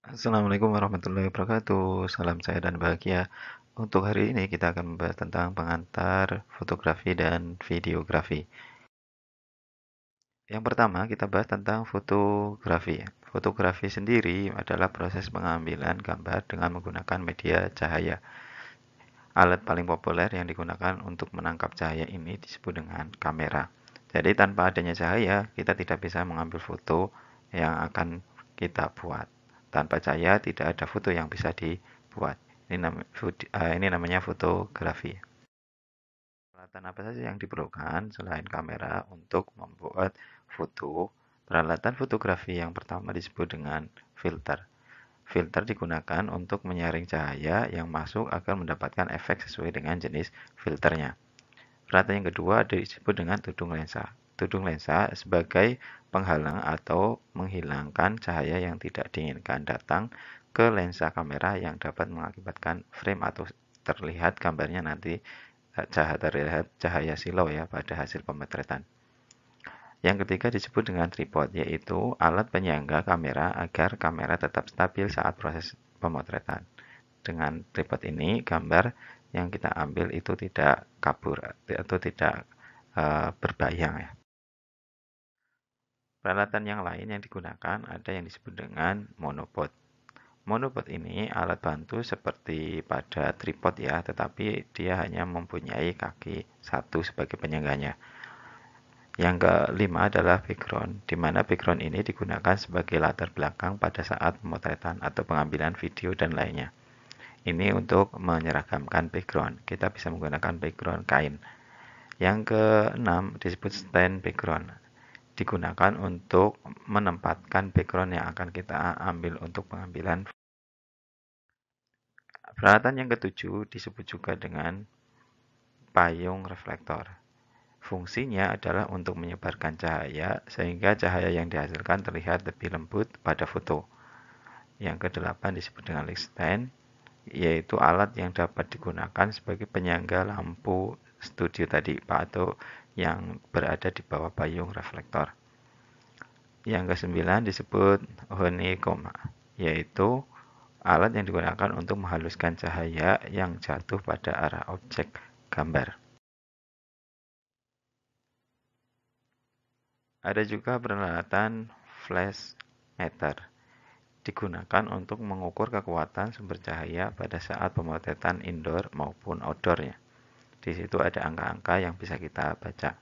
Assalamualaikum warahmatullahi wabarakatuh. Salam sehat dan bahagia. Untuk hari ini kita akan membahas tentang pengantar fotografi dan videografi. Yang pertama kita bahas tentang fotografi. Fotografi sendiri adalah proses pengambilan gambar dengan menggunakan media cahaya. Alat paling populer yang digunakan untuk menangkap cahaya ini disebut dengan kamera. Jadi tanpa adanya cahaya, kita tidak bisa mengambil foto yang akan kita buat. Tanpa cahaya tidak ada foto yang bisa dibuat. Ini namanya fotografi. Peralatan apa saja yang diperlukan selain kamera untuk membuat foto? Peralatan fotografi yang pertama disebut dengan filter. Filter digunakan untuk menyaring cahaya yang masuk agar mendapatkan efek sesuai dengan jenis filternya. Peralatan yang kedua disebut dengan tudung lensa. Tudung lensa sebagai penghalang atau menghilangkan cahaya yang tidak diinginkan datang ke lensa kamera yang dapat mengakibatkan frame atau terlihat gambarnya nanti terlihat cahaya silau ya pada hasil pemotretan. Yang ketiga disebut dengan tripod, yaitu alat penyangga kamera agar kamera tetap stabil saat proses pemotretan. Dengan tripod ini, gambar yang kita ambil itu tidak kabur atau tidak berbayang ya. Peralatan yang lain yang digunakan ada yang disebut dengan monopod. Monopod ini alat bantu seperti pada tripod ya, tetapi dia hanya mempunyai kaki satu sebagai penyangganya. Yang kelima adalah background, di mana background ini digunakan sebagai latar belakang pada saat pemotretan atau pengambilan video dan lainnya. Ini untuk menyeragamkan background. Kita bisa menggunakan background kain. Yang keenam disebut stand background. Digunakan untuk menempatkan background yang akan kita ambil untuk pengambilan. Peralatan yang ketujuh disebut juga dengan payung reflektor. Fungsinya adalah untuk menyebarkan cahaya sehingga cahaya yang dihasilkan terlihat lebih lembut pada foto. Yang kedelapan disebut dengan light stand, yaitu alat yang dapat digunakan sebagai penyangga lampu studio tadi, Pak, atau yang berada di bawah payung reflektor. Yang kesembilan disebut honeycomb, yaitu alat yang digunakan untuk menghaluskan cahaya yang jatuh pada arah objek gambar. Ada juga peralatan flash meter, digunakan untuk mengukur kekuatan sumber cahaya pada saat pemotretan indoor maupun outdoor-nya. Di situ ada angka-angka yang bisa kita baca.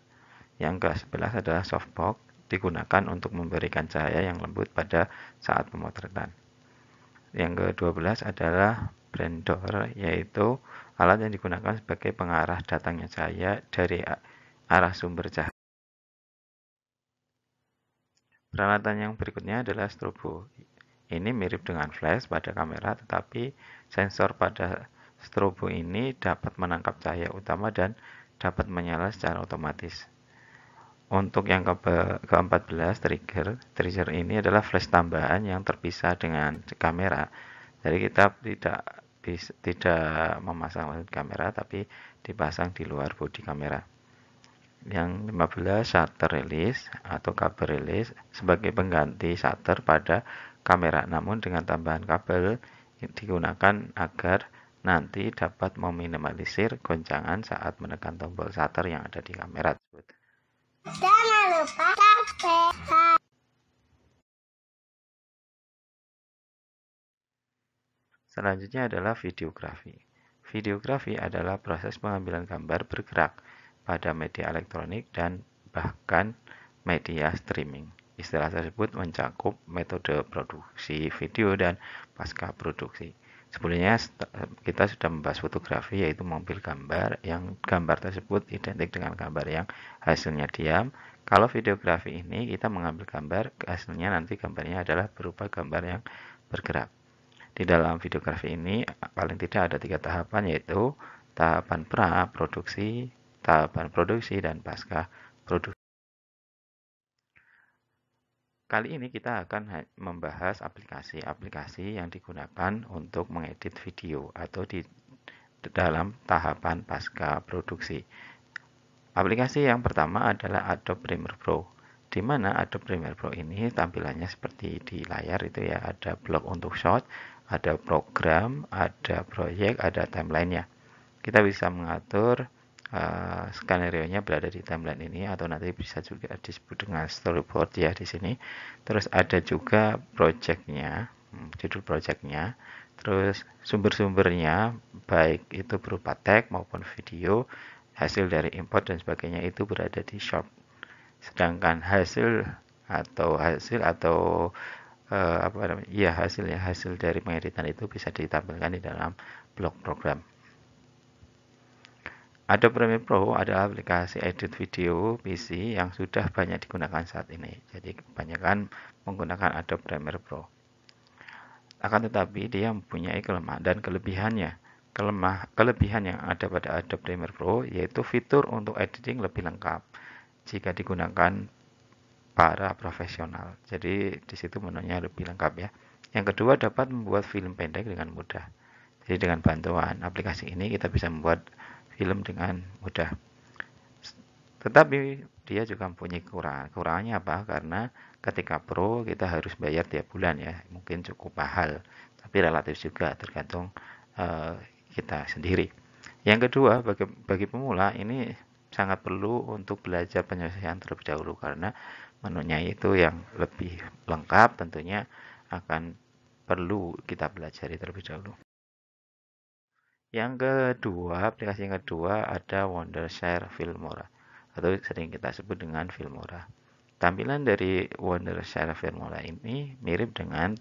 Yang ke-11 adalah softbox, digunakan untuk memberikan cahaya yang lembut pada saat pemotretan. Yang ke-12 adalah blender, yaitu alat yang digunakan sebagai pengarah datangnya cahaya dari arah sumber cahaya. Peralatan yang berikutnya adalah strobo. Ini mirip dengan flash pada kamera, tetapi sensor pada strobo ini dapat menangkap cahaya utama dan dapat menyala secara otomatis. Untuk yang ke-14 trigger ini adalah flash tambahan yang terpisah dengan kamera. Jadi kita tidak memasang kamera tapi dipasang di luar bodi kamera. Yang 15 shutter release atau kabel release sebagai pengganti shutter pada kamera, namun dengan tambahan kabel digunakan agar nanti dapat meminimalisir goncangan saat menekan tombol shutter yang ada di kamera tersebut. Jangan lupa subscribe. Selanjutnya adalah videografi. Videografi adalah proses pengambilan gambar bergerak pada media elektronik dan bahkan media streaming. Istilah tersebut mencakup metode produksi video dan pasca produksi. Sebelumnya kita sudah membahas fotografi, yaitu mengambil gambar yang gambar tersebut identik dengan gambar yang hasilnya diam. Kalau videografi ini kita mengambil gambar, hasilnya nanti gambarnya adalah berupa gambar yang bergerak. Di dalam videografi ini paling tidak ada 3 tahapan, yaitu tahapan pra-produksi, tahapan produksi, dan pasca produksi. Kali ini kita akan membahas aplikasi-aplikasi yang digunakan untuk mengedit video atau di dalam tahapan pasca produksi. Aplikasi yang pertama adalah Adobe Premiere Pro. di mana Adobe Premiere Pro ini tampilannya seperti di layar itu ya, ada blok untuk shot, ada program, ada proyek, ada timeline-nya. Kita bisa mengatur skenario-nya berada di timeline ini, atau nanti bisa juga disebut dengan storyboard ya di sini. Terus ada juga project-nya, judul project-nya, terus sumber-sumbernya baik itu berupa teks maupun video, hasil dari import dan sebagainya itu berada di shop. Sedangkan hasil atau apa namanya? Iya, hasil dari pengeditan itu bisa ditampilkan di dalam blok program. Adobe Premiere Pro adalah aplikasi edit video PC yang sudah banyak digunakan saat ini. Jadi kebanyakan menggunakan Adobe Premiere Pro. Akan tetapi dia mempunyai kelemahan dan kelebihannya. Kelebihan yang ada pada Adobe Premiere Pro yaitu fitur untuk editing lebih lengkap jika digunakan para profesional. Jadi di situ menunya lebih lengkap ya. Yang kedua, dapat membuat film pendek dengan mudah. Jadi dengan bantuan aplikasi ini kita bisa membuat film dengan mudah. Tetapi dia juga mempunyai kekurangan. Kekurangannya apa? Karena ketika pro kita harus bayar tiap bulan ya. Mungkin cukup mahal, tapi relatif juga tergantung kita sendiri. Yang kedua, bagi pemula ini sangat perlu untuk belajar penyelesaian terlebih dahulu, karena menunya itu yang lebih lengkap tentunya akan perlu kita pelajari terlebih dahulu. Yang kedua, aplikasi yang kedua ada Wondershare Filmora, atau sering kita sebut dengan Filmora. Tampilan dari Wondershare Filmora ini mirip dengan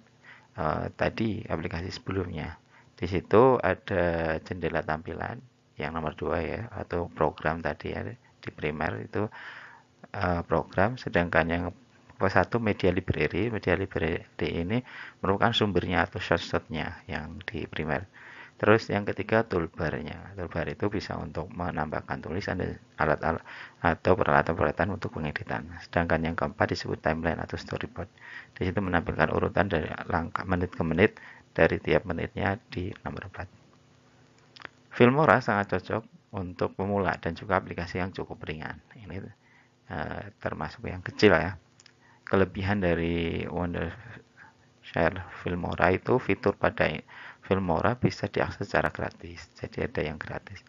tadi aplikasi sebelumnya. Di situ ada jendela tampilan yang nomor 2 ya, atau program tadi ya, di Premiere itu program, sedangkan yang satu media library. Media library ini merupakan sumbernya atau shot-shotnya yang di Premiere. Terus yang ketiga toolbar-nya. Toolbar itu bisa untuk menambahkan tulisan dan alat-alat atau peralatan-peralatan untuk pengeditan. Sedangkan yang keempat disebut timeline atau storyboard. Di situ menampilkan urutan dari langkah menit ke menit dari tiap menitnya di nomor 4. Filmora sangat cocok untuk pemula dan juga aplikasi yang cukup ringan. Ini termasuk yang kecil ya. Kelebihan dari Wondershare Filmora itu fitur pada Filmora bisa diakses secara gratis, jadi ada yang gratis.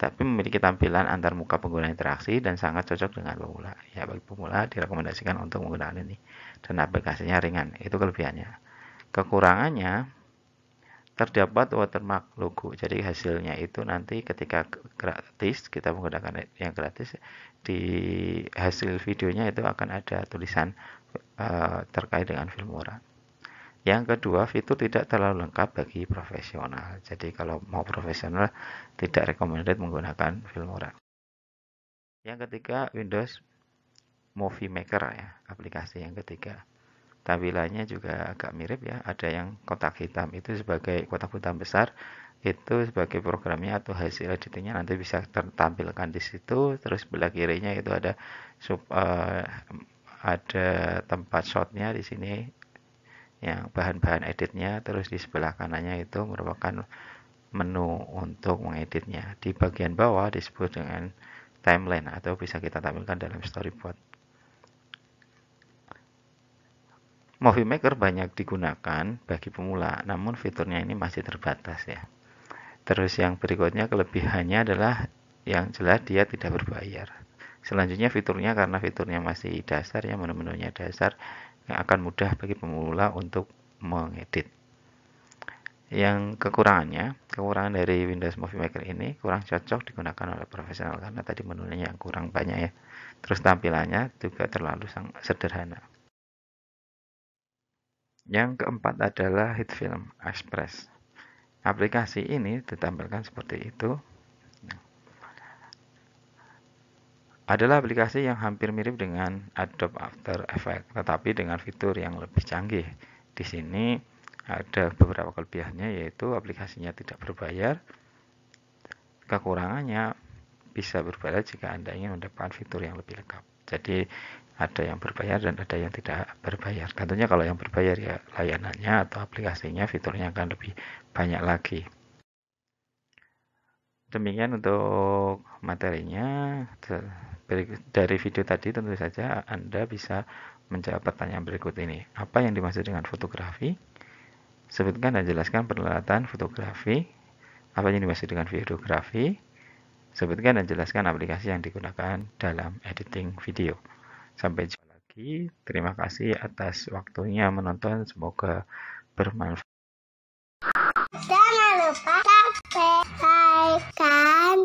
Tapi memiliki tampilan antar muka pengguna interaksi dan sangat cocok dengan pemula. Ya, bagi pemula direkomendasikan untuk menggunakan ini. Dan aplikasinya ringan, itu kelebihannya. Kekurangannya, terdapat watermark logo. Jadi hasilnya itu nanti ketika gratis, kita menggunakan yang gratis, di hasil videonya itu akan ada tulisan terkait dengan Filmora. Yang kedua, fitur tidak terlalu lengkap bagi profesional. Jadi kalau mau profesional tidak recommended menggunakan Filmora. Yang ketiga, Windows Movie Maker ya, aplikasi yang ketiga. Tampilannya juga agak mirip ya, ada yang kotak hitam itu sebagai kotak hitam besar, itu sebagai programnya atau hasil editingnya nanti bisa tertampilkan di situ. Terus sebelah kirinya itu ada ada tempat shotnya di sini, yang bahan-bahan editnya. Terus di sebelah kanannya itu merupakan menu untuk mengeditnya. Di bagian bawah disebut dengan timeline atau bisa kita tampilkan dalam storyboard. Movie Maker banyak digunakan bagi pemula, namun fiturnya ini masih terbatas ya. Terus yang berikutnya kelebihannya adalah yang jelas dia tidak berbayar. Selanjutnya fiturnya, karena fiturnya masih dasar ya, menu-menunya dasar, yang akan mudah bagi pemula untuk mengedit. Yang kekurangan dari Windows Movie Maker ini kurang cocok digunakan oleh profesional karena tadi menunya yang kurang banyak ya. Terus tampilannya juga terlalu sederhana. Yang keempat adalah HitFilm Express. Aplikasi ini ditampilkan seperti itu. Adalah aplikasi yang hampir mirip dengan Adobe After Effects, tetapi dengan fitur yang lebih canggih. Di sini ada beberapa kelebihannya, yaitu aplikasinya tidak berbayar. Kekurangannya bisa berbayar jika Anda ingin mendapatkan fitur yang lebih lengkap. Jadi ada yang berbayar dan ada yang tidak berbayar. Tentunya kalau yang berbayar ya layanannya atau aplikasinya, fiturnya akan lebih banyak lagi. Demikian untuk materinya. Dari video tadi tentu saja Anda bisa menjawab pertanyaan berikut ini. Apa yang dimaksud dengan fotografi? Sebutkan dan jelaskan peralatan fotografi. Apa yang dimaksud dengan videografi? Sebutkan dan jelaskan aplikasi yang digunakan dalam editing video. Sampai jumpa lagi. Terima kasih atas waktunya menonton. Semoga bermanfaat. Jangan lupa subscribe, like, dan